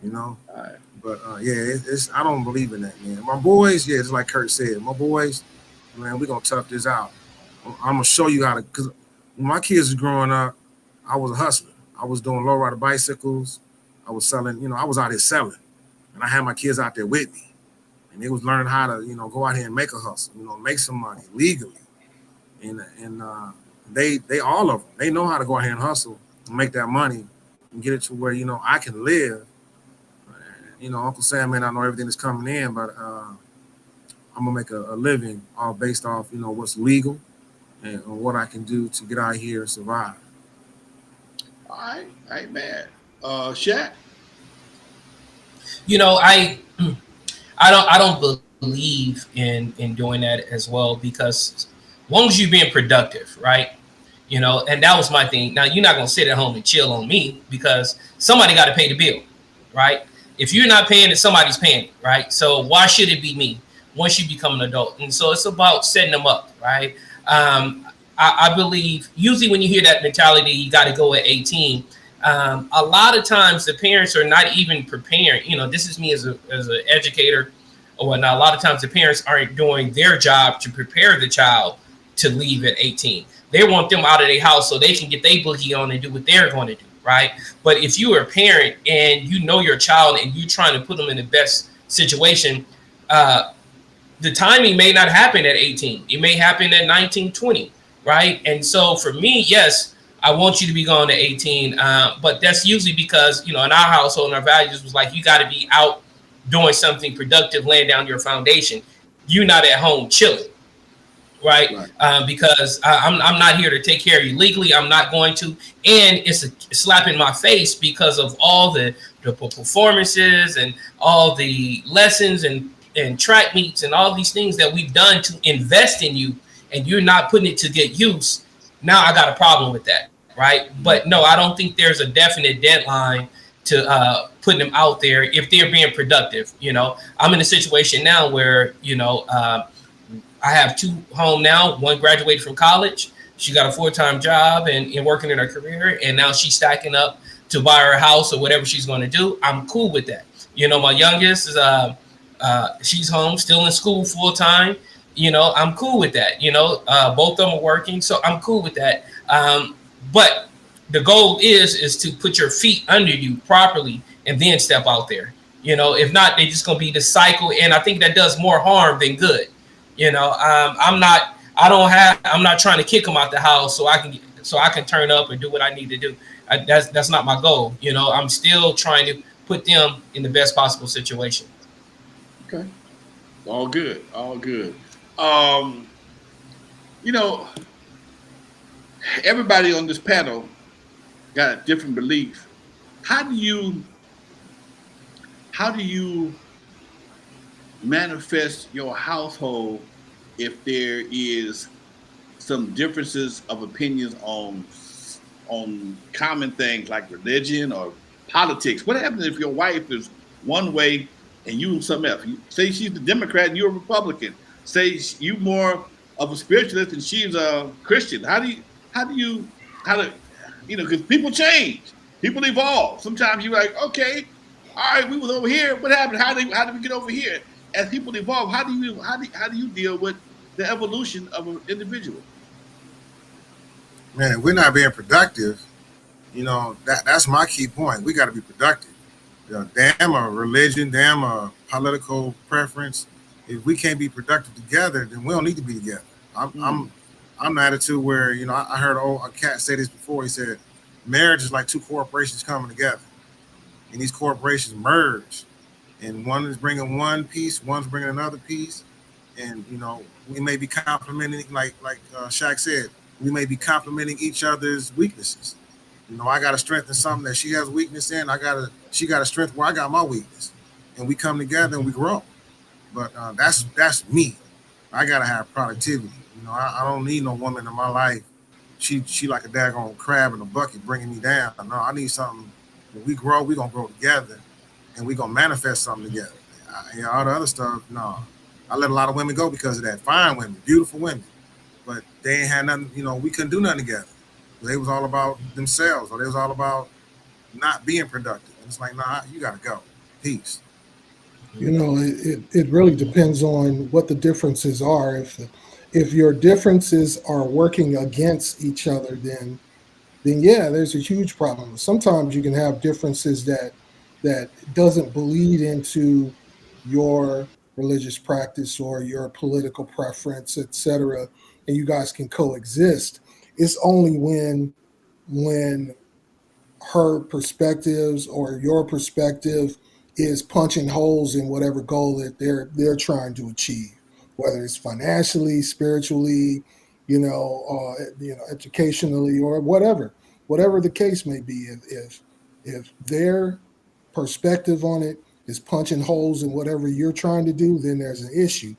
you know. All right. But yeah, it's I don't believe in that, man. My boys, yeah, it's like Kurt said. My boys, man, we gonna tough this out. I'm gonna show you how to. Cause when my kids was growing up, I was a hustler. I was doing lowrider bicycles. I was selling. I was out here selling, and I had my kids out there with me, and they was learning how to, go out here and make a hustle. Make some money legally, and they all of them, they know how to go out here and hustle and make that money and get it to where I can live. Uncle Sam may not know everything that's coming in, but I'm gonna make a living all based off what's legal and what I can do to get out here and survive. All right. All right, man. Shaq? I don't believe in doing that as well, because as long as you're being productive, right? And that was my thing. Now, you're not gonna sit at home and chill on me, because somebody got to pay the bill, right? If you're not paying it, somebody's paying it, right? So why should it be me once you become an adult? And so it's about setting them up, right? I believe usually when you hear that mentality, you got to go at 18. A lot of times the parents are not even preparing. This is me as an educator or whatnot. A lot of times the parents aren't doing their job to prepare the child to leave at 18. They want them out of their house so they can get their boogie on and do what they're going to do, right? But if you are a parent and you know your child and you're trying to put them in the best situation, uh, the timing may not happen at 18. It may happen at 19, 20, right? And so for me, yes, I want you to be going to 18, but that's usually because, in our household, and our values was like, you got to be out doing something productive, laying down your foundation. You're not at home chilling, right? Right. Because I'm not here to take care of you legally. I'm not going to, and it's a slap in my face because of all the performances and all the lessons and track meets and all these things that we've done to invest in you, and you're not putting it to good use. Now I got a problem with that, right? But no, I don't think there's a definite deadline to putting them out there if they're being productive. I'm in a situation now where I have two home now. One graduated from college. She got a full-time job and working in her career, and now she's stacking up to buy her house or whatever she's going to do. I'm cool with that. My youngest is she's home, still in school full time. I'm cool with that. Both of them are working, so I'm cool with that. But the goal is to put your feet under you properly and then step out there. If not, they're just gonna be the cycle, and I think that does more harm than good. I'm not. I'm not trying to kick them out the house so I can turn up and do what I need to do. That's not my goal. I'm still trying to put them in the best possible situation. Okay. All good. All good. Um, you know, everybody on this panel got a different belief. How do you how do you manifest your household if there is some differences of opinions on common things like religion or politics. What happens if your wife is one way and you something else? Say she's a Democrat and you're a Republican. Say you more of a spiritualist and she's a Christian. How do you how do because people change, people evolve. Sometimes you're like, okay, all right, we was over here. What happened? How did we get over here? As people evolve, how do you deal with the evolution of an individual? Man, if we're not being productive, that's my key point. We got to be productive. Damn a religion, damn a political preference. If we can't be productive together, then we don't need to be together. I'm the attitude where I heard a cat say this before. He said, marriage is like two corporations coming together, and these corporations merge, and one is bringing one piece, one's bringing another piece, and we may be complementing, like Shaq said, we may be complementing each other's weaknesses. I got to strengthen something that she has weakness in. She got to strengthen where I got my weakness, and we come together and we grow. But that's me. I gotta have productivity. I don't need no woman in my life. She like a daggone crab in a bucket bringing me down. No, I need something. When we grow, we gonna grow together, and we gonna manifest something together. All the other stuff, no. I let a lot of women go because of that. Fine women, beautiful women, but they ain't had nothing. We couldn't do nothing together. They was all about themselves, or they was all about not being productive. And it's like, nah, you gotta go. Peace. It really depends on what the differences are. If your differences are working against each other, then yeah, there's a huge problem. Sometimes you can have differences that doesn't bleed into your religious practice or your political preference, etc., and you guys can coexist. It's only when her perspectives or your perspective is punching holes in whatever goal that they're trying to achieve, whether it's financially, spiritually, educationally, or whatever the case may be. If their perspective on it is punching holes in whatever you're trying to do, then there's an issue.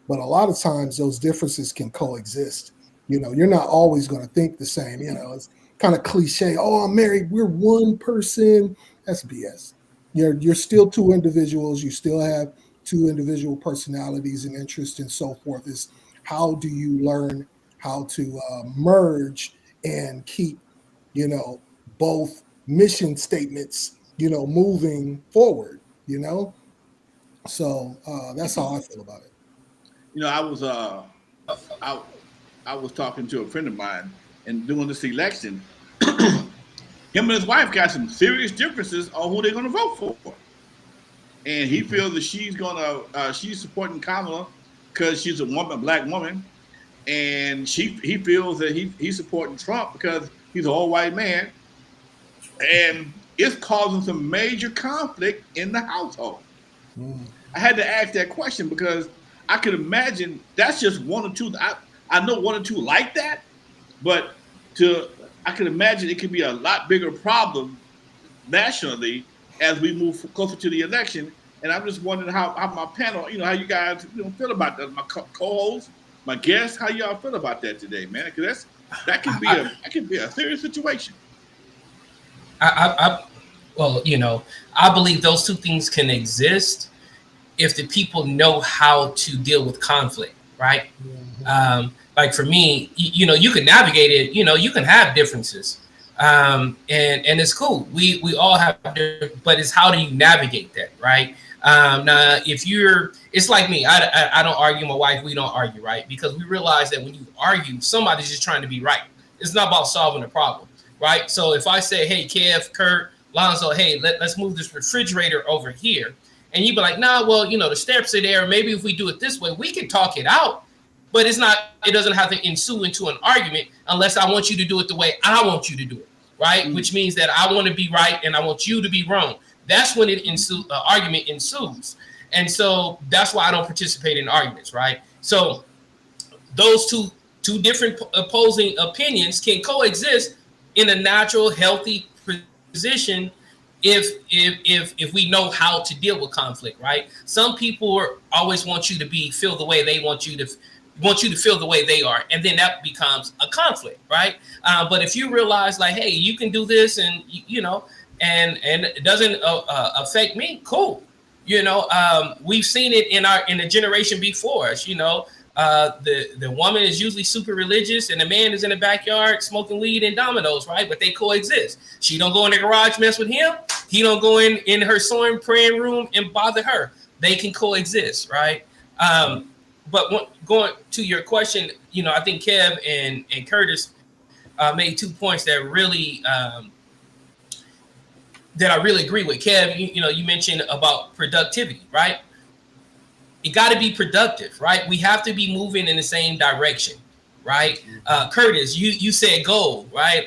But a lot of times those differences can coexist. You're not always going to think the same. It's kind of cliche. Oh, I'm married. We're one person. That's BS. You're still two individuals. You still have two individual personalities and interests and so forth. Is how do you learn how to merge and keep, both mission statements, moving forward. So that's how I feel about it. I was I was talking to a friend of mine and doing this election. Him and his wife got some serious differences on who they're going to vote for, and he feels that she's supporting Kamala because she's a woman, black woman, and he feels that he's supporting Trump because he's an old white man, and it's causing some major conflict in the household. I had to ask that question because I could imagine that's just one or two. I know one or two like that, but I can imagine it could be a lot bigger problem nationally as we move closer to the election. And I'm just wondering how my panel, how you guys feel about that. My co-hosts, my guests, how y'all feel about that today, man? Because that could be a serious situation. Well, I believe those two things can exist if the people know how to deal with conflict, right? Like for me, you can navigate it. You can have differences, and it's cool. We all have, but it's how do you navigate that, right? Now, it's like me. I don't argue. My wife, we don't argue, right? Because we realize that when you argue, somebody's just trying to be right. It's not about solving a problem, right? So if I say, hey, Kev, Kurt, Lonzo, hey, let's move this refrigerator over here. And you'd be like, nah, well, the steps are there. Maybe if we do it this way, we can talk it out. But it doesn't have to ensue into an argument unless I want you to do it the way I want you to do it, right? Which means that I want to be right and I want you to be wrong. That's when argument ensues. And so that's why I don't participate in arguments, right? So those two different opposing opinions can coexist in a natural, healthy position if we know how to deal with conflict, right? Some people always want you to feel the way they want you to want you to feel the way they are, and then that becomes a conflict, right? But if you realize, like, hey, you can do this, and and it doesn't affect me, cool. We've seen it in the generation before us. The woman is usually super religious, and the man is in the backyard smoking weed and dominoes, right? But they coexist. She don't go in the garage, mess with him. He don't go in her sewing praying room and bother her. They can coexist, right? But going to your question, I think Kev and Curtis made 2 points that really that I really agree with. Kev, you mentioned about productivity, right? It got to be productive, right? We have to be moving in the same direction, right? Curtis, you said goal, right?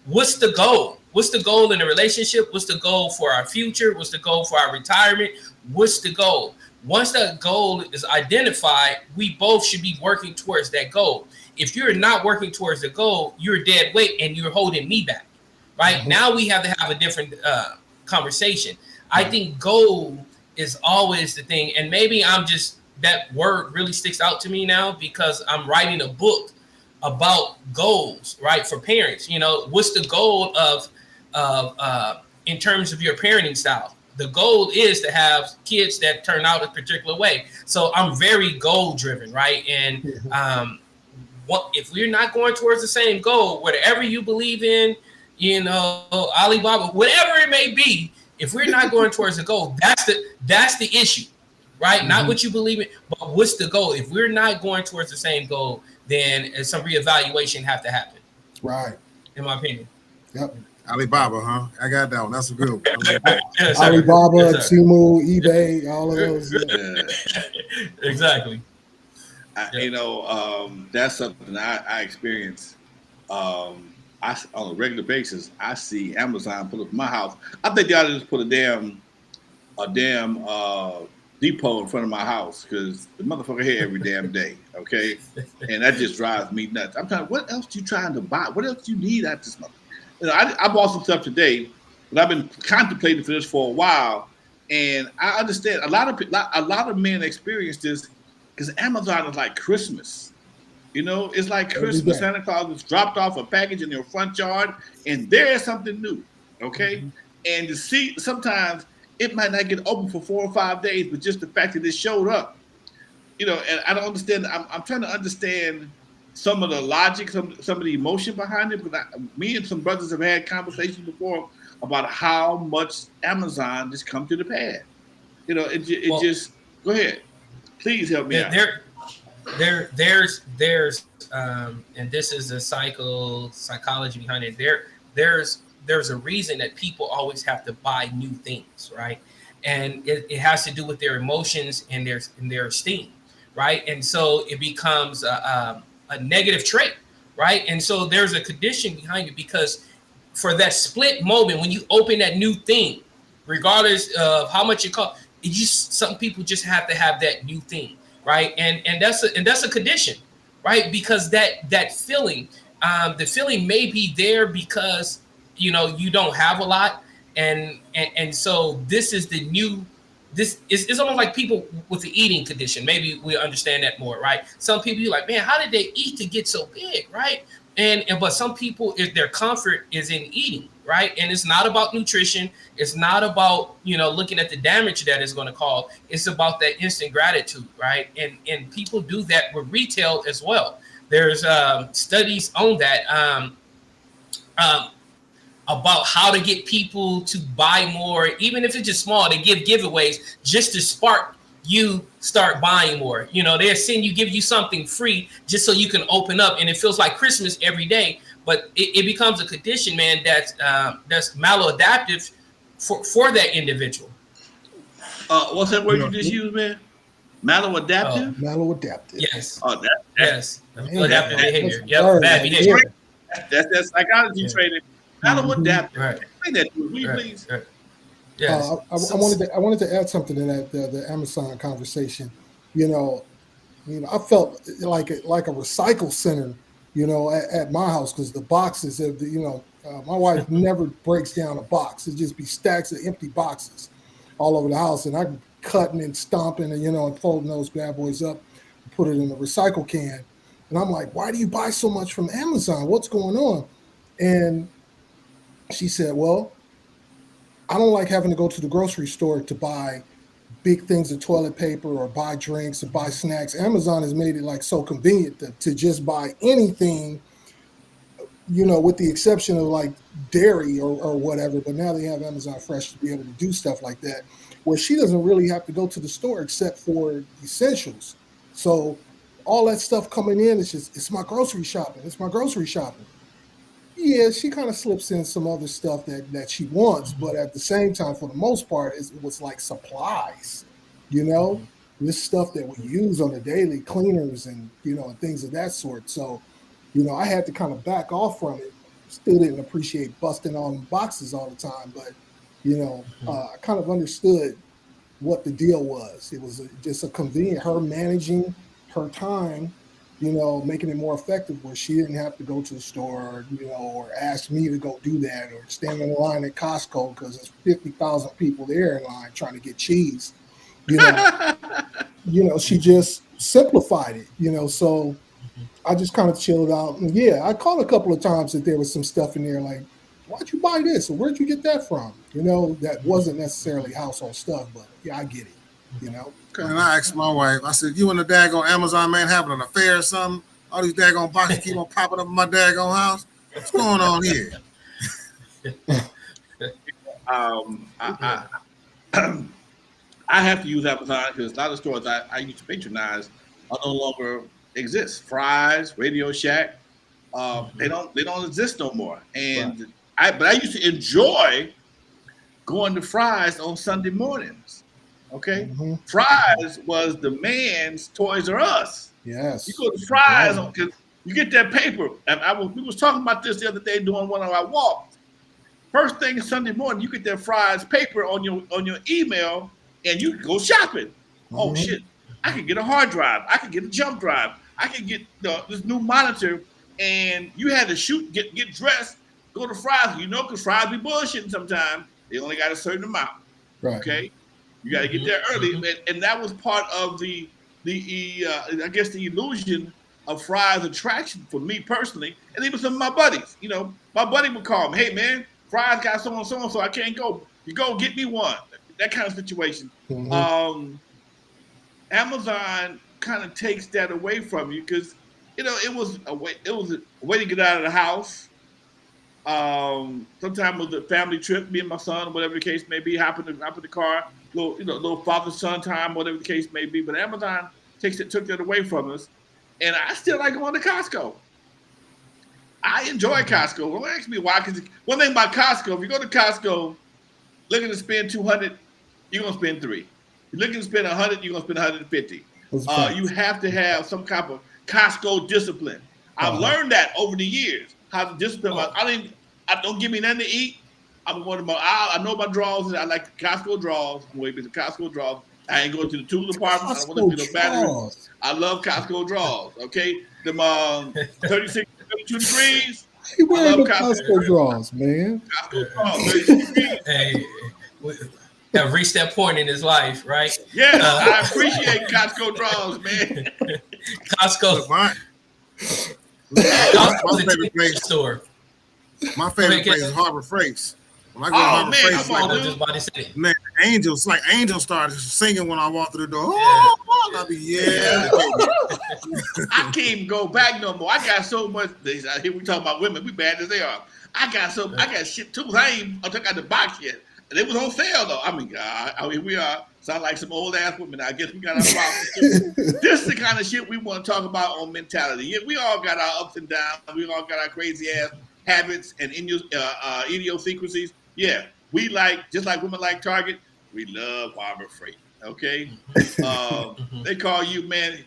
What's the goal? What's the goal in a relationship? What's the goal for our future? What's the goal for our retirement? What's the goal? Once that goal is identified, we both should be working towards that goal. If you're not working towards the goal, you're dead weight and you're holding me back, right? Mm-hmm. Now we have to have a different conversation. Mm-hmm. I think goal is always the thing. And maybe that word really sticks out to me now because I'm writing a book about goals, right? For parents, what's the goal of in terms of your parenting style? The goal is to have kids that turn out a particular way. So I'm very goal driven, right? And if we're not going towards the same goal, whatever you believe in, Alibaba, whatever it may be, if we're not going towards the goal, that's the issue, right? Mm-hmm. Not what you believe in, but what's the goal? If we're not going towards the same goal, then some reevaluation have to happen. Right. In my opinion. Yep. Alibaba, huh? I got that one. That's a good one. Yes, Alibaba, yes, Temu, eBay, all of those. Exactly. That's something I experience. On a regular basis, I see Amazon put up my house. I think they ought to just put a damn depot in front of my house because the motherfucker here every damn day, okay? And that just drives me nuts. I'm trying, what else you trying to buy? What else you need at this motherfucker? I bought some stuff today, but I've been contemplating for this for a while, and I understand a lot of men experience this because Amazon is like Christmas. It's like Christmas. Santa Claus has dropped off a package in your front yard, and there's something new, okay? Mm-hmm. And to see, sometimes it might not get open for 4 or 5 days, but just the fact that it showed up, and I don't understand. I'm trying to understand some of the logic, some of the emotion behind it. Because me and some brothers have had conversations before about how much Amazon just come to the pad. Just go ahead. Please help me out. There's and this is the psychology behind it. There's a reason that people always have to buy new things, right? And it has to do with their emotions and their esteem, right? And so it becomes a negative trait, right? And so there's a condition behind it because for that split moment when you open that new thing, regardless of how much it costs, some people just have to have that new thing. Right. And that's a condition, right? Because that feeling, the feeling may be there because, you don't have a lot. And so this is the new, this is almost like people with the eating condition. Maybe we understand that more, right? Some people you're like, man, how did they eat to get so big? Right. But some people, their comfort is in eating, right? And it's not about nutrition. It's not about, looking at the damage that it's going to cause. It's about that instant gratitude, right? And people do that with retail as well. There's studies on that about how to get people to buy more, even if it's just small. They give giveaways just to spark you start buying more. They'll give you something free just so you can open up, and it feels like Christmas every day. But it becomes a condition, man, that's maladaptive for that individual. What's that word you just used, man? Maladaptive? Maladaptive. Yes. Yes. Maladaptive behavior. Yep. Bad behavior. That's psychology training. Maladaptive. Right. Explain that to me, please. Right. Yes. I wanted to add something to that the Amazon conversation. I felt like a recycle center, at my house because the boxes of my wife never breaks down a box. It just be stacks of empty boxes all over the house, and I'm cutting and stomping and and folding those bad boys up. put it in the recycle can. And I'm like, why do you buy so much from Amazon? What's going on? And she said, well, I don't like having to go to the grocery store to buy big things of toilet paper or buy drinks or buy snacks. Amazon has made it like so convenient to just buy anything, with the exception of like dairy or whatever. But now they have Amazon Fresh to be able to do stuff like that, where she doesn't really have to go to the store except for essentials. So all that stuff coming in, it's my grocery shopping. It's my grocery shopping. Yeah, she kind of slips in some other stuff that she wants, but at the same time, for the most part, it was like supplies, this stuff that we use on a daily, cleaners and and things of that sort. So, I had to kind of back off from it. Still didn't appreciate busting on boxes all the time, but I kind of understood what the deal was. It was just a convenient, her managing her time, making it more effective where she didn't have to go to the store, or ask me to go do that or stand in line at Costco because there's 50,000 people there in line trying to get cheese. She just simplified it, so I just kind of chilled out. And yeah, I called a couple of times that there was some stuff in there like, why'd you buy this? Or where'd you get that from? That wasn't necessarily household stuff, but yeah, I get it, And I asked my wife, I said, you and the daggone Amazon man having an affair or something? All these daggone boxes keep on popping up in my daggone house. What's going on here? I have to use Amazon because a lot of stores I used to patronize no longer exist. Fry's, Radio Shack, they don't exist no more. And right. I used to enjoy going to Fry's on Sunday mornings. Okay, mm-hmm. Fry's was the man's Toys R Us. Yes, you go to Fry's because you get that paper. And we was talking about this the other day doing one of our walks. First thing Sunday morning, you get that Fry's paper on your email, and you go shopping. Mm-hmm. Oh shit! I can get a hard drive. I can get a jump drive. I can get this new monitor. And you had to get dressed, go to Fry's. Because Fry's be bullshitting sometimes. They only got a certain amount. Right. Okay. You got to get there early, and that was part of the I guess the illusion of Fry's attraction for me personally, and even some of my buddies. My buddy would call me, "Hey man, Fry's got so and so, I can't go. You go get me one." That kind of situation. Mm-hmm. Amazon kind of takes that away from you because it was a way to get out of the house. Sometimes it was a family trip, me and my son, whatever the case may be, hop in the car, little father-son time, whatever the case may be. But Amazon took that away from us. And I still like going to Costco. I enjoy Costco. Don't ask me why, because one thing about Costco, if you go to Costco looking to spend $200, you're going to spend $300. You're looking to spend $100, you're going to spend $150. You have to have some kind of Costco discipline. I've learned that over the years, how to discipline. I don't give me nothing to eat. I'm going to I know my drawers. I like the Costco drawers. I'm going to the Costco drawers. I ain't going to the tool department. I don't want to be no battery. I love Costco drawers. Okay, them 36, 32 degrees. Hey, where are the Costco drawers, man? Costco drawers, 36 degrees. Hey, have reached that point in his life, right? Yeah, I appreciate Costco drawers, man. Costco. My favorite place store. My favorite place is Harbor Freight. When I go to Harbor Freight, come on, dude. Just about to say. Man, angels started singing when I walk through the door. Oh, I'll be I can't even go back no more. I got so much. Here we talking about women. We bad as they are. I got shit too. I took out the box yet. And it was on sale though. I mean, here we are. Sound like some old ass women. I guess we got our problems too. This is the kind of shit we want to talk about on mentality. Yeah, we all got our ups and downs. We all got our crazy ass habits and idiosyncrasies. Yeah, we just like women like Target. We love Harbor Freight. Okay, they call you, man.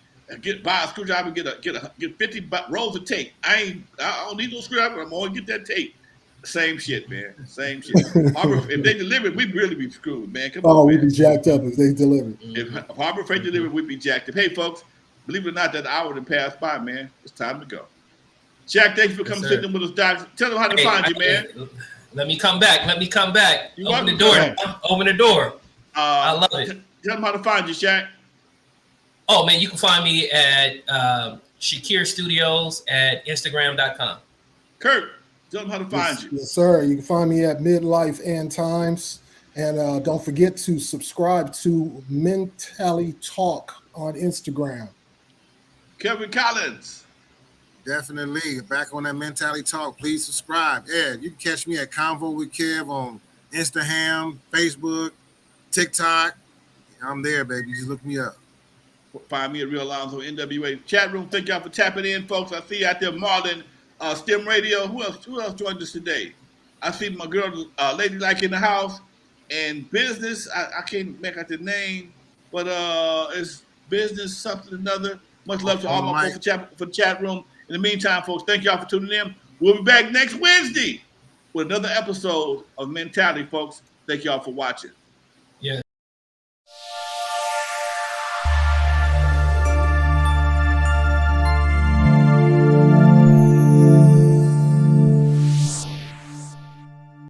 Buy a screwdriver, get 50 rolls of tape. I don't need no screwdriver. I'm gonna get that tape. Same shit, man. Same shit. If they delivered, we'd really be screwed, man. Come on, we'd be jacked up if they delivered. If Harbor Freight delivered, we'd be jacked up. Hey, folks, believe it or not, that hour that passed by, man. It's time to go. Jack, thanks for coming sitting with us, Doc. Tell them how to find you, man. Let me come back. Open the door. Open the door. I love it. Tell them how to find you, Shaq. Oh man, you can find me at Shakir Studios at Instagram.com. Kurt, tell them how to find you. Yes, sir. You can find me at Midlife and Times. And don't forget to subscribe to Mentally Talk on Instagram. Kevin Collins. Definitely. Back on that Mentality Talk. Please subscribe. Ed, you can catch me at Convo with Kev on Instagram, Facebook, TikTok. I'm there, baby. Just look me up. Find me at Real Lonzo N.W.A. Chat room. Thank y'all for tapping in, folks. I see you out there, Marlon, STEM Radio. Who else joined us today? I see my girl, Lady Like in the house. And business, I can't make out the name, but it's business something or another. Much love to all my folks for the chat room. In the meantime, folks, thank y'all for tuning in. We'll be back next Wednesday with another episode of Mentality, folks. Thank y'all for watching.